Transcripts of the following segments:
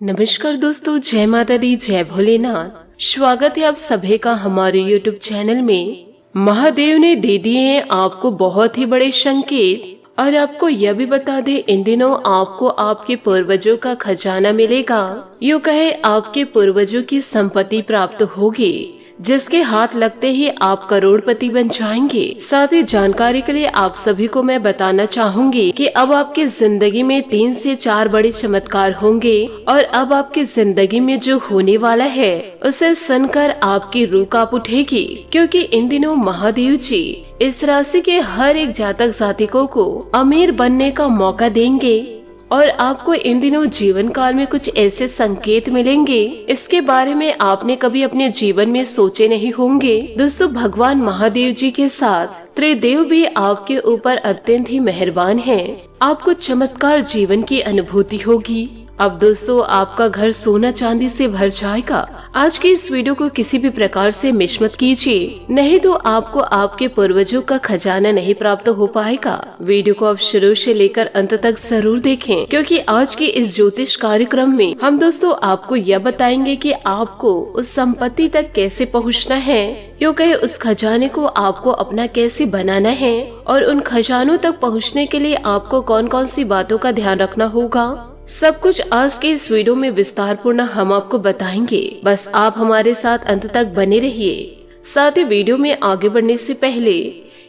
नमस्कार दोस्तों, जय माता दी, जय भोलेनाथ। स्वागत है आप सभी का हमारे YouTube चैनल में। महादेव ने दे दिए हैं आपको बहुत ही बड़े संकेत और आपको यह भी बता दे, इन दिनों आपको आपके पूर्वजों का खजाना मिलेगा। यूँ कहे आपके पूर्वजों की संपत्ति प्राप्त होगी, जिसके हाथ लगते ही आप करोड़पति बन जाएंगे। साथ ही जानकारी के लिए आप सभी को मैं बताना चाहूंगी कि अब आपकी जिंदगी में 3 से 4 बड़े चमत्कार होंगे और अब आपकी जिंदगी में जो होने वाला है उसे सुनकर आपकी रूह कांप उठेगी, क्योंकि इन दिनों महादेव जी इस राशि के हर एक जातक जातिकों को अमीर बनने का मौका देंगे और आपको इन दिनों जीवन काल में कुछ ऐसे संकेत मिलेंगे, इसके बारे में आपने कभी अपने जीवन में सोचे नहीं होंगे। दोस्तों, भगवान महादेव जी के साथ त्रिदेव भी आपके ऊपर अत्यंत ही मेहरबान हैं। आपको चमत्कार जीवन की अनुभूति होगी। अब दोस्तों, आपका घर सोना चांदी से भर जाएगा। आज की इस वीडियो को किसी भी प्रकार से मिस मत कीजिए, नहीं तो आपको आपके पूर्वजों का खजाना नहीं प्राप्त हो पाएगा। वीडियो को आप शुरू से लेकर अंत तक जरूर देखें, क्योंकि आज के इस ज्योतिष कार्यक्रम में हम दोस्तों आपको यह बताएंगे कि आपको उस संपत्ति तक कैसे पहुंचना है, यूँ कहे उस खजाने को आपको अपना कैसे बनाना है और उन खजानों तक पहुँचने के लिए आपको कौन कौन सी बातों का ध्यान रखना होगा। सब कुछ आज के इस वीडियो में विस्तार पूर्ण हम आपको बताएंगे। बस आप हमारे साथ अंत तक बने रहिए। साथ ही वीडियो में आगे बढ़ने से पहले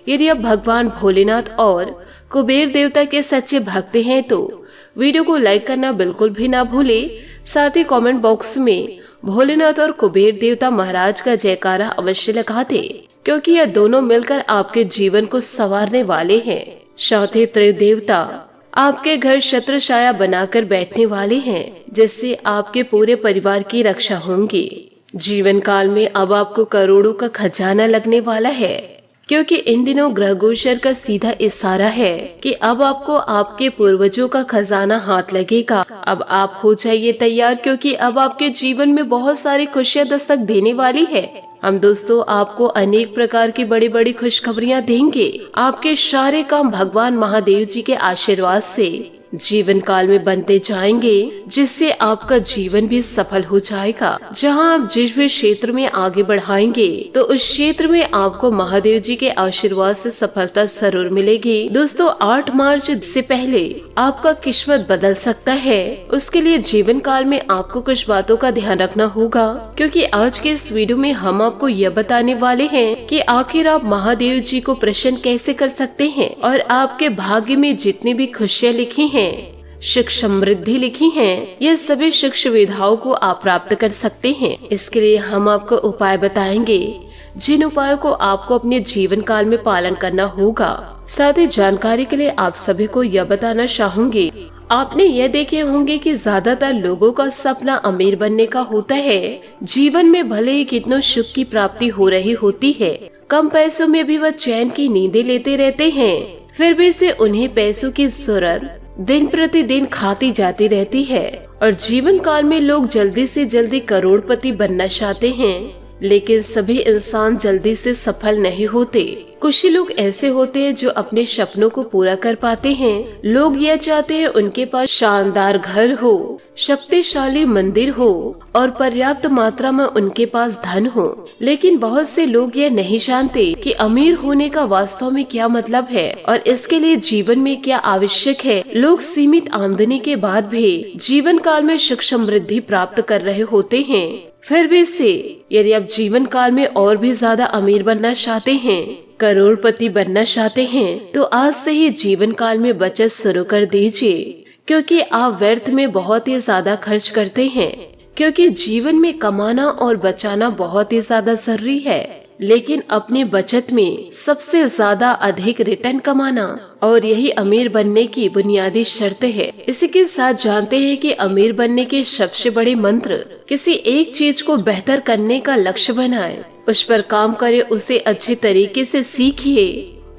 यदि आप भगवान भोलेनाथ और कुबेर देवता के सच्चे भक्त हैं तो वीडियो को लाइक करना बिल्कुल भी ना भूले। साथ ही कमेंट बॉक्स में भोलेनाथ और कुबेर देवता महाराज का जयकारा अवश्य लगा दे, क्योंकि यह दोनों मिलकर आपके जीवन को संवारने वाले हैं। साथ ही त्रिदेवता आपके घर छत्र छाया बनाकर बैठने वाले हैं, जिससे आपके पूरे परिवार की रक्षा होंगी। जीवन काल में अब आपको करोड़ों का खजाना लगने वाला है, क्योंकि इन दिनों ग्रह गोचर का सीधा इशारा है कि अब आपको आपके पूर्वजों का खजाना हाथ लगेगा। अब आप हो जाइए तैयार, क्योंकि अब आपके जीवन में बहुत सारी खुशियां दस्तक देने वाली है। हम दोस्तों आपको अनेक प्रकार की बड़ी बड़ी खुशखबरियां देंगे। आपके सारे काम भगवान महादेव जी के आशीर्वाद से जीवन काल में बनते जाएंगे, जिससे आपका जीवन भी सफल हो जाएगा। जहां आप जिस भी क्षेत्र में आगे बढ़ाएंगे तो उस क्षेत्र में आपको महादेव जी के आशीर्वाद से सफलता जरूर मिलेगी। दोस्तों, 8 मार्च से पहले आपका किस्मत बदल सकता है। उसके लिए जीवन काल में आपको कुछ बातों का ध्यान रखना होगा, क्योंकि आज के इस वीडियो में हम आपको यह बताने वाले हैं कि आखिर आप महादेव जी को प्रसन्न कैसे कर सकते हैं और आपके भाग्य में जितनी भी खुशियाँ लिखी हैं, सुख समृद्धि लिखी हैं, यह सभी सुख सुविधाओं को आप प्राप्त कर सकते हैं। इसके लिए हम आपको उपाय बताएंगे, जिन उपायों को आपको अपने जीवन काल में पालन करना होगा। साथ ही जानकारी के लिए आप सभी को यह बताना चाहूंगी, आपने यह देखे होंगे कि ज्यादातर लोगों का सपना अमीर बनने का होता है। जीवन में भले ही कितनों सुख की प्राप्ति हो रही होती है, कम पैसों में भी वह चैन की नींदें लेते रहते हैं, फिर भी से उन्हें पैसों की जरूरत दिन प्रतिदिन खाती जाती रहती है और जीवन काल में लोग जल्दी से जल्दी करोड़पति बनना चाहते हैं, लेकिन सभी इंसान जल्दी से सफल नहीं होते। कुछ ही लोग ऐसे होते हैं जो अपने सपनों को पूरा कर पाते हैं। लोग यह चाहते हैं उनके पास शानदार घर हो, शक्तिशाली मंदिर हो और पर्याप्त मात्रा में उनके पास धन हो, लेकिन बहुत से लोग यह नहीं जानते कि अमीर होने का वास्तव में क्या मतलब है और इसके लिए जीवन में क्या आवश्यक है। लोग सीमित आमदनी के बाद भी जीवन काल में सुख समृद्धि प्राप्त कर रहे होते हैं। फिर भी से यदि आप जीवन काल में और भी ज्यादा अमीर बनना चाहते हैं, करोड़पति बनना चाहते हैं, तो आज से ही जीवन काल में बचत शुरू कर दीजिए, क्योंकि आप व्यर्थ में बहुत ही ज्यादा खर्च करते हैं। क्योंकि जीवन में कमाना और बचाना बहुत ही ज्यादा जरूरी है, लेकिन अपनी बचत में सबसे ज्यादा अधिक रिटर्न कमाना और यही अमीर बनने की बुनियादी शर्त है। इसी के साथ जानते हैं कि अमीर बनने के सबसे बड़े मंत्र, किसी एक चीज को बेहतर करने का लक्ष्य बनाएं, उस पर काम करें, उसे अच्छे तरीके से सीखिए,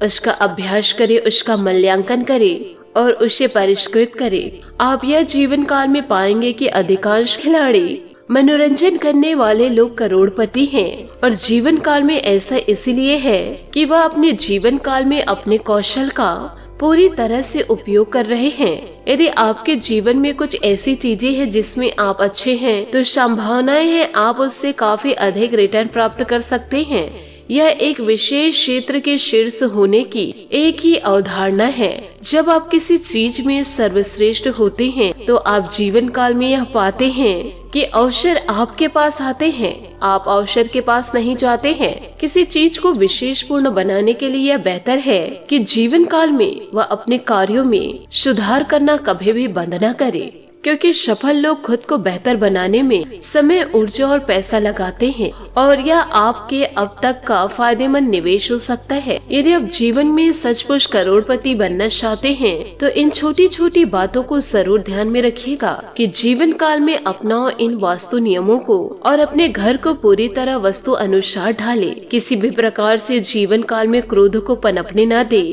उसका अभ्यास करें, उसका मूल्यांकन करें और उसे परिष्कृत करें। आप यह जीवन काल में पाएंगे कि अधिकांश खिलाड़ी मनोरंजन करने वाले लोग करोड़पति हैं और जीवन काल में ऐसा इसलिए है कि वह अपने जीवन काल में अपने कौशल का पूरी तरह से उपयोग कर रहे हैं। यदि आपके जीवन में कुछ ऐसी चीजें हैं जिसमें आप अच्छे हैं तो संभावनाएं हैं आप उससे काफी अधिक रिटर्न प्राप्त कर सकते हैं। यह एक विशेष क्षेत्र के शीर्ष होने की एक ही अवधारणा है। जब आप किसी चीज में सर्वश्रेष्ठ होते हैं तो आप जीवन काल में यह पाते हैं कि अवसर आपके पास आते हैं, आप अवसर के पास नहीं जाते हैं। किसी चीज को विशेषपूर्ण बनाने के लिए यह बेहतर है कि जीवन काल में वह अपने कार्यों में सुधार करना कभी भी बंद न करे, क्योंकि सफल लोग खुद को बेहतर बनाने में समय, ऊर्जा और पैसा लगाते हैं और यह आपके अब तक का फायदेमंद निवेश हो सकता है। यदि आप जीवन में सचमुच करोड़पति बनना चाहते हैं तो इन छोटी छोटी बातों को जरूर ध्यान में रखिएगा कि जीवन काल में अपनाओ इन वास्तु नियमों को और अपने घर को पूरी तरह वस्तु अनुसार ढाले। किसी भी प्रकार से जीवन काल में क्रोध को पनपने न दे,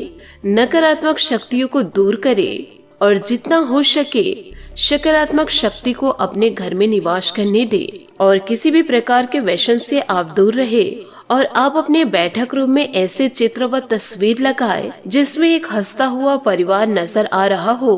नकारात्मक शक्तियों को दूर करे और जितना हो सके सकारात्मक शक्ति को अपने घर में निवास करने दे और किसी भी प्रकार के व्यसन से आप दूर रहे। और आप अपने बैठक रूम में ऐसे चित्र व तस्वीर लगाए जिसमें एक हंसता हुआ परिवार नजर आ रहा हो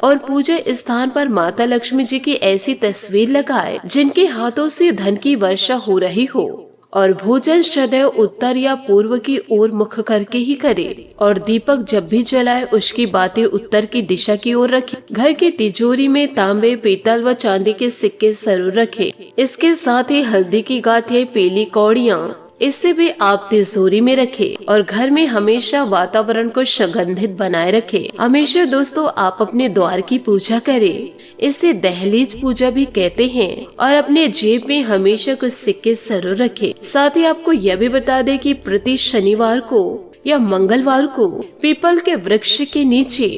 और पूजा स्थान पर माता लक्ष्मी जी की ऐसी तस्वीर लगाए जिनके हाथों से धन की वर्षा हो रही हो और भोजन सदैव उत्तर या पूर्व की ओर मुख करके ही करे और दीपक जब भी जलाए उसकी बातें उत्तर की दिशा की ओर रखे। घर की तिजोरी में तांबे, पीतल व चांदी के सिक्के जरूर रखे। इसके साथ ही हल्दी की गांठें, पीली कौड़ियाँ इससे भी आप तिजोरी में रखे और घर में हमेशा वातावरण को सुगंधित बनाए रखे। हमेशा दोस्तों आप अपने द्वार की पूजा करें, इसे दहलीज पूजा भी कहते हैं और अपने जेब में हमेशा कुछ सिक्के जरूर रखे। साथ ही आपको यह भी बता दें कि प्रति शनिवार को या मंगलवार को पीपल के वृक्ष के नीचे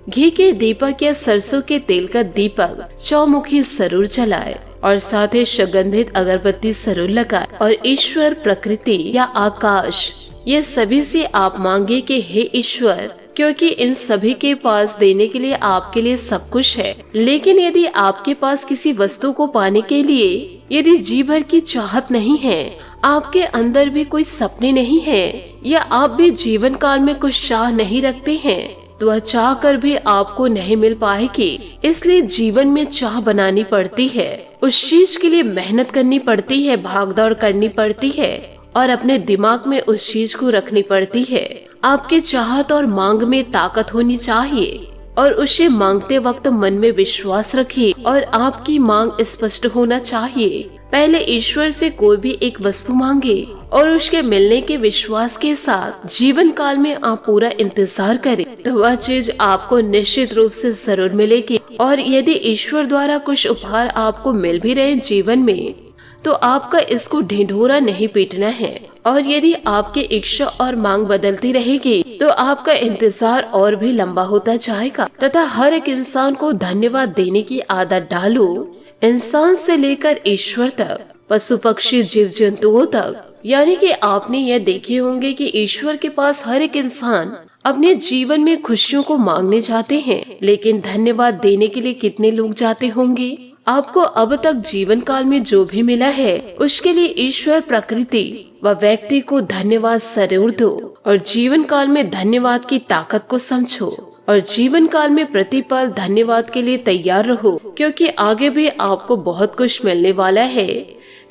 घी के दीपक या सरसों के तेल का दीपक चौमुखी जरूर जलाए और साथ ही सुगंधित अगरबत्ती जरूर लगाए और ईश्वर, प्रकृति या आकाश ये सभी से आप मांगे कि हे ईश्वर, क्योंकि इन सभी के पास देने के लिए आपके लिए सब कुछ है। लेकिन यदि आपके पास किसी वस्तु को पाने के लिए यदि जी भर की चाहत नहीं है, आपके अंदर भी कोई सपने नहीं है या आप भी जीवन काल में कुछ चाह नहीं रखते हैं तो वह चाह कर भी आपको नहीं मिल पाएगी। इसलिए जीवन में चाह बनानी पड़ती है, उस चीज के लिए मेहनत करनी पड़ती है, भागदौड़ करनी पड़ती है और अपने दिमाग में उस चीज को रखनी पड़ती है। आपके चाहत और मांग में ताकत होनी चाहिए और उसे मांगते वक्त मन में विश्वास रखिए और आपकी मांग स्पष्ट होना चाहिए। पहले ईश्वर से कोई भी एक वस्तु मांगे और उसके मिलने के विश्वास के साथ जीवन काल में आप पूरा इंतजार करें तो वह चीज आपको निश्चित रूप से जरूर मिलेगी। और यदि ईश्वर द्वारा कुछ उपहार आपको मिल भी रहे जीवन में तो आपका इसको ढिंढोरा नहीं पीटना है। और यदि आपकी इच्छा और मांग बदलती रहेगी तो आपका इंतजार और भी लंबा होता जाएगा तथा हर एक इंसान को धन्यवाद देने की आदत डालो। इंसान से लेकर ईश्वर तक, पशु पक्षी जीव जंतुओं तक, यानी कि आपने यह देखे होंगे कि ईश्वर के पास हर एक इंसान अपने जीवन में खुशियों को मांगने जाते हैं, लेकिन धन्यवाद देने के लिए कितने लोग जाते होंगे? आपको अब तक जीवन काल में जो भी मिला है उसके लिए ईश्वर, प्रकृति व व्यक्ति को धन्यवाद जरूर दो और जीवन काल में धन्यवाद की ताकत को समझो और जीवन काल में प्रतिपल धन्यवाद के लिए तैयार रहो, क्योंकि आगे भी आपको बहुत कुछ मिलने वाला है,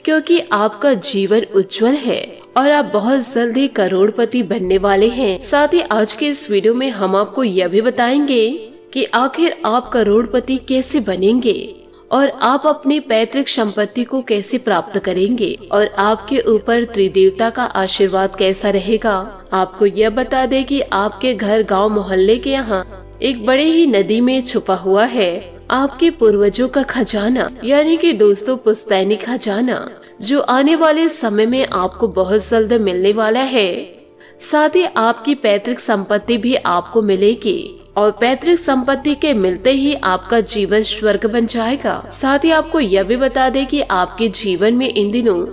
क्योंकि आपका जीवन उज्जवल है और आप बहुत जल्द ही करोड़पति बनने वाले हैं। साथ ही आज के इस वीडियो में हम आपको यह भी बताएंगे कि आखिर आप करोड़पति कैसे बनेंगे और आप अपनी पैतृक संपत्ति को कैसे प्राप्त करेंगे और आपके ऊपर त्रिदेवता का आशीर्वाद कैसा रहेगा। आपको यह बता दें कि आपके घर, गांव, मोहल्ले के यहाँ एक बड़े ही नदी में छुपा हुआ है आपके पूर्वजों का खजाना, यानी कि दोस्तों पुश्तैनी खजाना, जो आने वाले समय में आपको बहुत जल्द मिलने वाला है। साथ ही आपकी पैतृक संपत्ति भी आपको मिलेगी और पैतृक संपत्ति के मिलते ही आपका जीवन स्वर्ग बन जाएगा। साथ ही आपको यह भी बता दें कि आपके जीवन में इन दिनों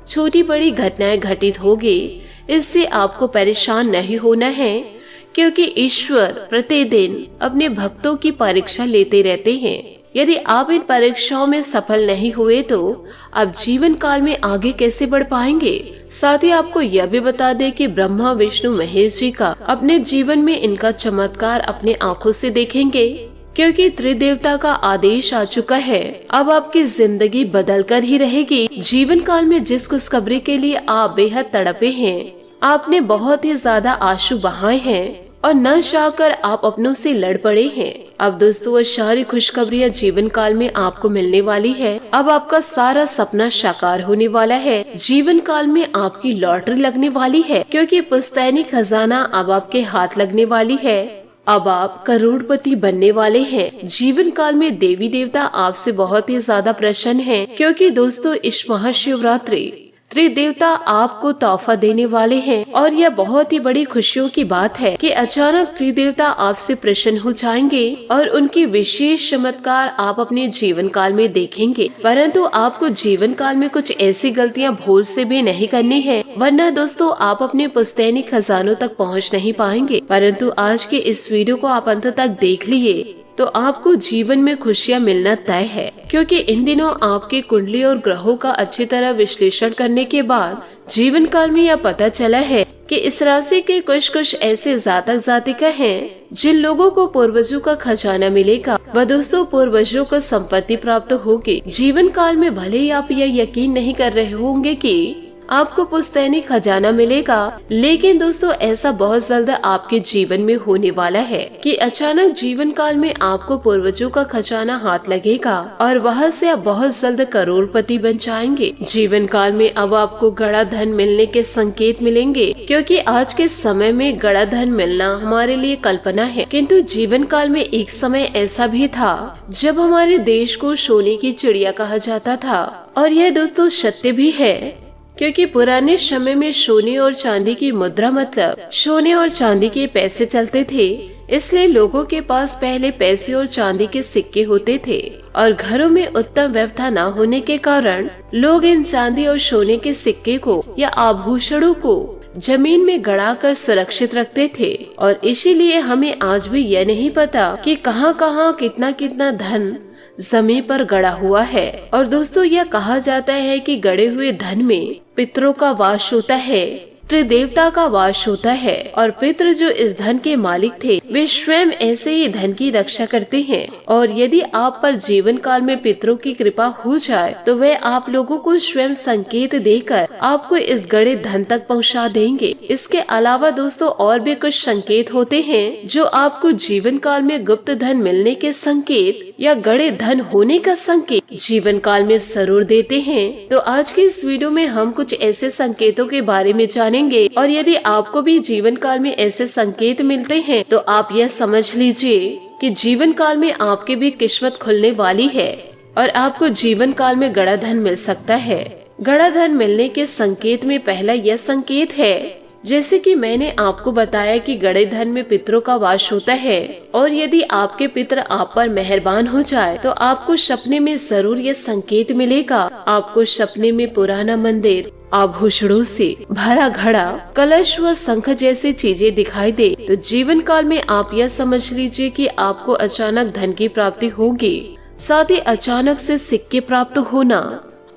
छोटी बड़ी घटनाएं घटित होगी, इससे आपको परेशान नहीं होना है, क्योंकि ईश्वर प्रतिदिन अपने भक्तों की परीक्षा लेते रहते हैं। यदि आप इन परीक्षाओं में सफल नहीं हुए तो आप जीवन काल में आगे कैसे बढ़ पाएंगे। साथ ही आपको यह भी बता दें कि ब्रह्मा विष्णु महेश जी का अपने जीवन में इनका चमत्कार अपने आंखों से देखेंगे, क्योंकि त्रिदेवता का आदेश आ चुका है। अब आपकी जिंदगी बदल कर ही रहेगी। जीवन काल में जिस खुशखबरी के लिए आप बेहद तड़पे हैं, आपने बहुत ही ज्यादा आंसू बहाए हैं और न चाहकर आप अपनों से लड़ पड़े हैं। अब दोस्तों वो सारी खुशखबरियाँ जीवन काल में आपको मिलने वाली है। अब आपका सारा सपना साकार होने वाला है। जीवन काल में आपकी लॉटरी लगने वाली है, क्योंकि पुश्तैनी खजाना अब आपके हाथ लगने वाली है। अब आप करोड़पति बनने वाले हैं। जीवन काल में देवी देवता आपसे बहुत ही ज्यादा प्रसन्न हैं, क्योंकि दोस्तों इस महाशिवरात्रि त्रिदेवता आपको तोहफा देने वाले हैं। और यह बहुत ही बड़ी खुशियों की बात है कि अचानक त्रिदेवता आपसे प्रसन्न हो जाएंगे और उनकी विशेष चमत्कार आप अपने जीवन काल में देखेंगे। परंतु आपको जीवन काल में कुछ ऐसी गलतियां भूल से भी नहीं करनी है, वरना दोस्तों आप अपने पुश्तैनी खजानों तक पहुंच नहीं पाएंगे। परंतु आज के इस वीडियो को आप अंत तक देख लिए तो आपको जीवन में खुशियां मिलना तय है, क्योंकि इन दिनों आपके कुंडली और ग्रहों का अच्छी तरह विश्लेषण करने के बाद जीवन काल में यह पता चला है कि इस राशि के कुछ ऐसे जातक जातिका हैं जिन लोगों को पूर्वजों का खजाना मिलेगा व दोस्तों पूर्वजों को संपत्ति प्राप्त होगी। जीवन काल में भले ही आप यह यकीन नहीं कर रहे होंगे कि आपको पुश्तैनी खजाना मिलेगा, लेकिन दोस्तों ऐसा बहुत जल्द आपके जीवन में होने वाला है कि अचानक जीवन काल में आपको पूर्वजों का खजाना हाथ लगेगा और वहाँ से आप बहुत जल्द करोड़पति बन जाएंगे। जीवन काल में अब आपको गड़ा धन मिलने के संकेत मिलेंगे, क्योंकि आज के समय में गड़ा धन मिलना हमारे लिए कल्पना है, किंतु जीवन काल में एक समय ऐसा भी था जब हमारे देश को सोने की चिड़िया कहा जाता था। और यह दोस्तों सत्य भी है, क्योंकि पुराने समय में सोने और चांदी की मुद्रा मतलब सोने और चांदी के पैसे चलते थे। इसलिए लोगों के पास पहले पैसे और चांदी के सिक्के होते थे और घरों में उत्तम व्यवस्था न होने के कारण लोग इन चांदी और सोने के सिक्के को या आभूषणों को जमीन में गड़ा कर सुरक्षित रखते थे। और इसीलिए हमें आज भी यह नहीं पता कि कहाँ कहाँ कितना कितना धन जमीन पर गड़ा हुआ है। और दोस्तों यह कहा जाता है कि गड़े हुए धन में पितरों का वास होता है, त्रिदेवता का वास होता है, और पितृ जो इस धन के मालिक थे वे स्वयं ऐसे ही धन की रक्षा करते हैं। और यदि आप पर जीवन काल में पितरों की कृपा हो जाए तो वे आप लोगों को स्वयं संकेत देकर आपको इस गड़े धन तक पहुंचा देंगे। इसके अलावा दोस्तों और भी कुछ संकेत होते हैं जो आपको जीवन काल में गुप्त धन मिलने के संकेत या गड़े धन होने का संकेत जीवन काल में जरूर देते हैं। तो आज की इस वीडियो में हम कुछ ऐसे संकेतों के बारे में जानेंगे, और यदि आपको भी जीवन काल में ऐसे संकेत मिलते हैं तो आप यह समझ लीजिए कि जीवन काल में आपकी भी किस्मत खुलने वाली है और आपको जीवन काल में गड़ा धन मिल सकता है। गड़ा धन मिलने के संकेत में पहला यह संकेत है, जैसे कि मैंने आपको बताया कि गड़े धन में पितरों का वास होता है, और यदि आपके पितर आप पर मेहरबान हो जाए तो आपको सपने में जरूर ये संकेत मिलेगा। आपको सपने में पुराना मंदिर, आभूषणों से भरा घड़ा, कलश व शंख जैसी चीजें दिखाई दे तो जीवन काल में आप यह समझ लीजिए कि आपको अचानक धन की प्राप्ति होगी। साथ ही अचानक से सिक्के प्राप्त होना,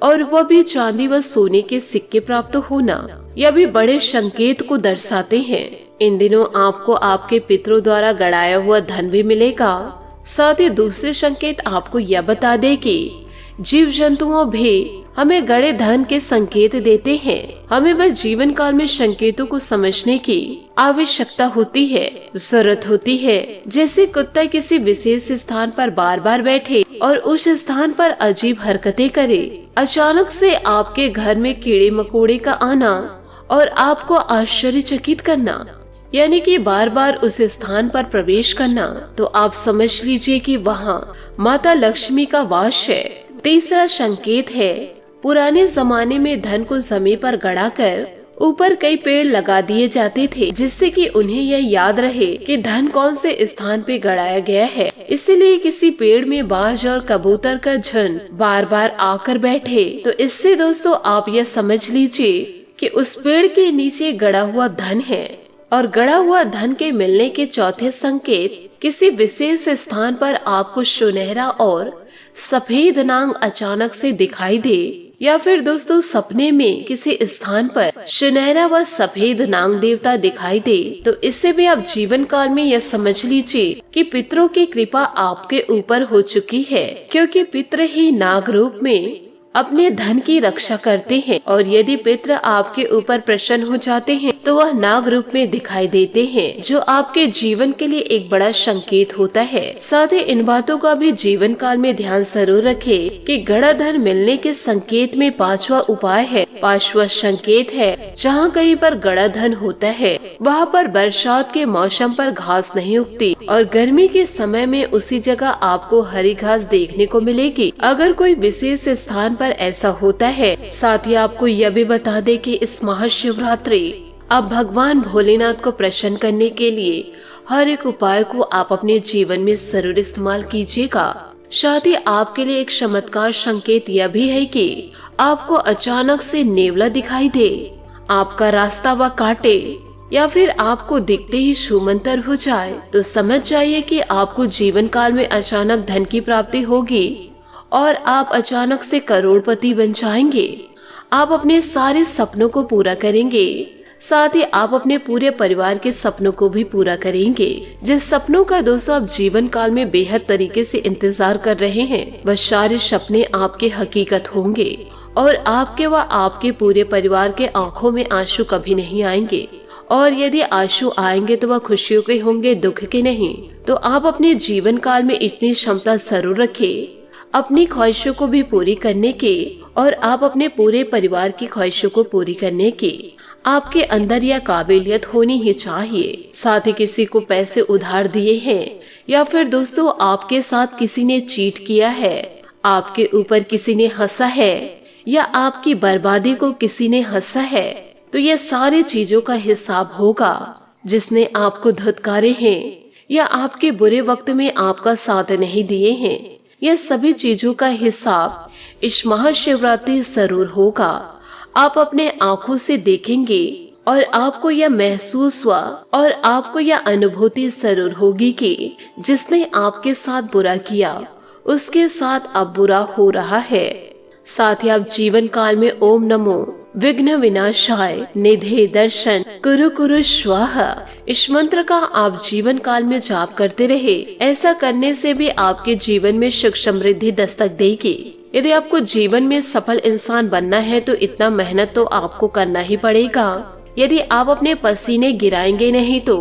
और वह भी चांदी व सोने के सिक्के प्राप्त होना, यह भी बड़े संकेत को दर्शाते हैं। इन दिनों आपको आपके पितरों द्वारा गड़ाया हुआ धन भी मिलेगा। साथ ही दूसरे संकेत आपको यह बता दे कि जीव जंतुओं भी हमें गड़े धन के संकेत देते हैं। हमें बस जीवन काल में संकेतों को समझने की आवश्यकता होती है, जरूरत होती है। जैसे कुत्ता किसी विशेष स्थान पर बार बार बैठे और उस स्थान पर अजीब हरकतें करे, अचानक से आपके घर में कीड़े मकोड़े का आना और आपको आश्चर्यचकित करना, यानी कि बार बार उस स्थान पर प्रवेश करना, तो आप समझ लीजिए कि वहाँ माता लक्ष्मी का वास है। तीसरा संकेत है, पुराने जमाने में धन को जमीन पर गड़ाकर ऊपर कई पेड़ लगा दिए जाते थे, जिससे कि उन्हें यह याद रहे कि धन कौन से स्थान पे गड़ाया गया है। इसीलिए किसी पेड़ में बाज और कबूतर का झुंड बार बार आकर बैठे तो इससे दोस्तों आप यह समझ लीजिए कि उस पेड़ के नीचे गड़ा हुआ धन है। और गड़ा हुआ धन के मिलने के चौथे संकेत, किसी विशेष स्थान पर आपको सुनहरा और सफेद नाग अचानक से दिखाई दे या फिर दोस्तों सपने में किसी स्थान पर सुनहरा व सफेद नाग देवता दिखाई दे, तो इससे भी आप जीवन काल में यह समझ लीजिए कि पितरों की कृपा आपके ऊपर हो चुकी है, क्योंकि पितर ही नाग रूप में अपने धन की रक्षा करते हैं। और यदि पितर आपके ऊपर प्रसन्न हो जाते हैं तो वह नाग रूप में दिखाई देते हैं, जो आपके जीवन के लिए एक बड़ा संकेत होता है। साथ ही इन बातों का भी जीवन काल में ध्यान जरूर रखें कि गड़ा धन मिलने के संकेत में पांचवा उपाय है, पांचवा संकेत है, जहाँ कहीं पर गड़ा धन होता है वहाँ पर बरसात के मौसम पर घास नहीं उगती और गर्मी के समय में उसी जगह आपको हरी घास देखने को मिलेगी। अगर कोई विशेष स्थान पर ऐसा होता है। साथ ही आपको यह भी बता दे कि इस महाशिवरात्रि आप भगवान भोलेनाथ को प्रसन्न करने के लिए हर एक उपाय को आप अपने जीवन में जरूर इस्तेमाल कीजिएगा। साथ ही आपके लिए एक चमत्कार संकेत यह भी है कि आपको अचानक से नेवला दिखाई दे, आपका रास्ता व काटे या फिर आपको दिखते ही छूमंतर हो जाए, तो समझ जाइए कि आपको जीवन काल में अचानक धन की प्राप्ति होगी और आप अचानक से करोड़पति बन जाएंगे। आप अपने सारे सपनों को पूरा करेंगे, साथ ही आप अपने पूरे परिवार के सपनों को भी पूरा करेंगे। जिस सपनों का दोस्तों आप जीवन काल में बेहद तरीके से इंतजार कर रहे हैं, वह सारे सपने आपके हकीकत होंगे और आपके व आपके पूरे परिवार के आंखों में आंसू कभी नहीं आएंगे। और यदि आंसू आएंगे तो वह खुशियों के होंगे, दुख के नहीं। तो आप अपने जीवन काल में इतनी क्षमता जरूर रखें अपनी ख्वाहिशों को भी पूरी करने के और आप अपने पूरे परिवार की ख्वाहिशों को पूरी करने की आपके अंदर यह काबिलियत होनी ही चाहिए। साथ ही किसी को पैसे उधार दिए हैं या फिर दोस्तों आपके साथ किसी ने चीट किया है, आपके ऊपर किसी ने हंसा है या आपकी बर्बादी को किसी ने हंसा है, तो यह सारी चीजों का हिसाब होगा। जिसने आपको धुतकारे हैं या आपके बुरे वक्त में आपका साथ नहीं दिए हैं, यह सभी चीजों का हिसाब इस महाशिवरात्रि जरूर होगा। आप अपने आंखों से देखेंगे और आपको यह महसूस हुआ और आपको यह अनुभूति जरूर होगी कि जिसने आपके साथ बुरा किया उसके साथ अब बुरा हो रहा है। साथ ही आप जीवन काल में ओम नमो विघ्न विनाशाय निधे दर्शन कुरु कुरु स्वाहा इस मंत्र का आप जीवन काल में जाप करते रहे। ऐसा करने से भी आपके जीवन में सुख समृद्धि दस्तक देगी। यदि आपको जीवन में सफल इंसान बनना है तो इतना मेहनत तो आपको करना ही पड़ेगा। यदि आप अपने पसीने गिराएंगे नहीं तो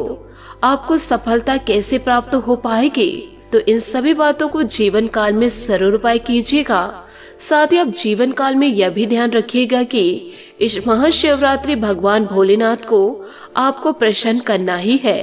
आपको सफलता कैसे प्राप्त हो पाएगी। तो इन सभी बातों को जीवन काल में जरूर उपाय कीजिएगा। साथ ही आप जीवन काल में यह भी ध्यान रखिएगा कि इस महाशिवरात्रि भगवान भोलेनाथ को आपको प्रसन्न करना ही है।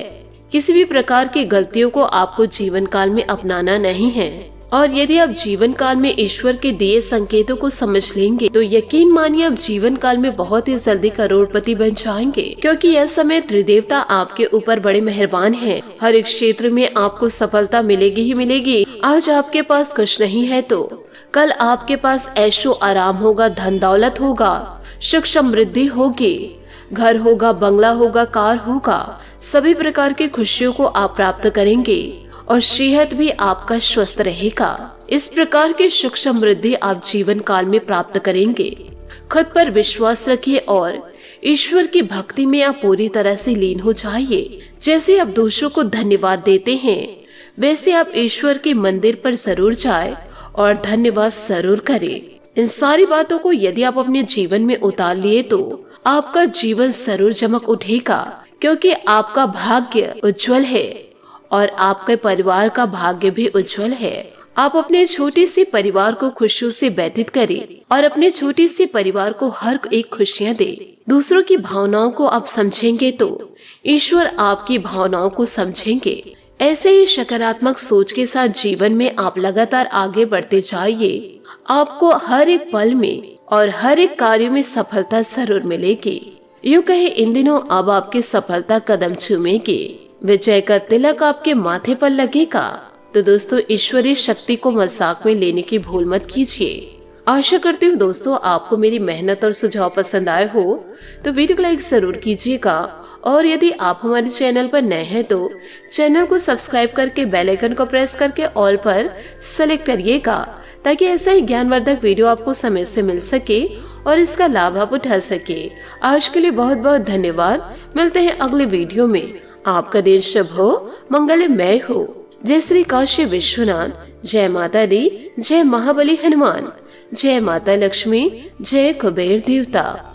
किसी भी प्रकार की गलतियों को आपको जीवन काल में अपनाना नहीं है। और यदि आप जीवन काल में ईश्वर के दिए संकेतों को समझ लेंगे तो यकीन मानिए आप जीवन काल में बहुत ही जल्दी करोड़पति बन जाएंगे, क्योंकि यह समय त्रिदेवता आपके ऊपर बड़े मेहरबान हैं। हर एक क्षेत्र में आपको सफलता मिलेगी ही मिलेगी। आज आपके पास कुछ नहीं है तो कल आपके पास ऐशो आराम होगा, धन दौलत होगा, सुख समृद्धि होगी, घर होगा, बंगला होगा, कार होगा, सभी प्रकार की खुशियों को आप प्राप्त करेंगे और सेहत भी आपका स्वस्थ रहेगा। इस प्रकार की सुख समृद्धि आप जीवन काल में प्राप्त करेंगे। खुद पर विश्वास रखिए और ईश्वर की भक्ति में आप पूरी तरह से लीन हो जाइए। जैसे आप दूसरों को धन्यवाद देते हैं वैसे आप ईश्वर के मंदिर पर जरूर जाए और धन्यवाद जरूर करें। इन सारी बातों को यदि आप अपने जीवन में उतार लिए तो आपका जीवन जरूर चमक उठेगा, क्योंकि आपका भाग्य उज्जवल है और आपके परिवार का भाग्य भी उज्जवल है। आप अपने छोटे से परिवार को खुशियों से व्यतीत करें और अपने छोटे से परिवार को हर एक खुशियाँ दे। दूसरों की भावनाओं को आप समझेंगे तो ईश्वर आपकी भावनाओं को समझेंगे। ऐसे ही सकारात्मक सोच के साथ जीवन में आप लगातार आगे बढ़ते जाइए। आपको हर एक पल में और हर एक कार्य में सफलता जरूर मिलेगी। यूँ कहे इन दिनों अब आपकी सफलता कदम चूमेगी, विजय का तिलक आपके माथे पर लगेगा। तो दोस्तों ईश्वरीय शक्ति को मजाक में लेने की भूल मत कीजिए। आशा करती हूँ दोस्तों आपको मेरी मेहनत और सुझाव पसंद आए हो तो वीडियो को लाइक जरूर कीजिएगा। और यदि आप हमारे चैनल पर नए हैं तो चैनल को सब्सक्राइब करके बेल आइकन को प्रेस करके ऑल पर सेलेक्ट करिएगा, ताकि ऐसा ही ज्ञानवर्धक वीडियो आपको समय से मिल सके और इसका लाभ आप उठा सके। आज के लिए बहुत बहुत धन्यवाद। मिलते हैं अगले वीडियो में। आपका दिन शुभ हो, मंगलमय हो। जय श्री काशी विश्वनाथ। जय माता दी। जय महाबली हनुमान। जय माता लक्ष्मी। जय कुबेर देवता।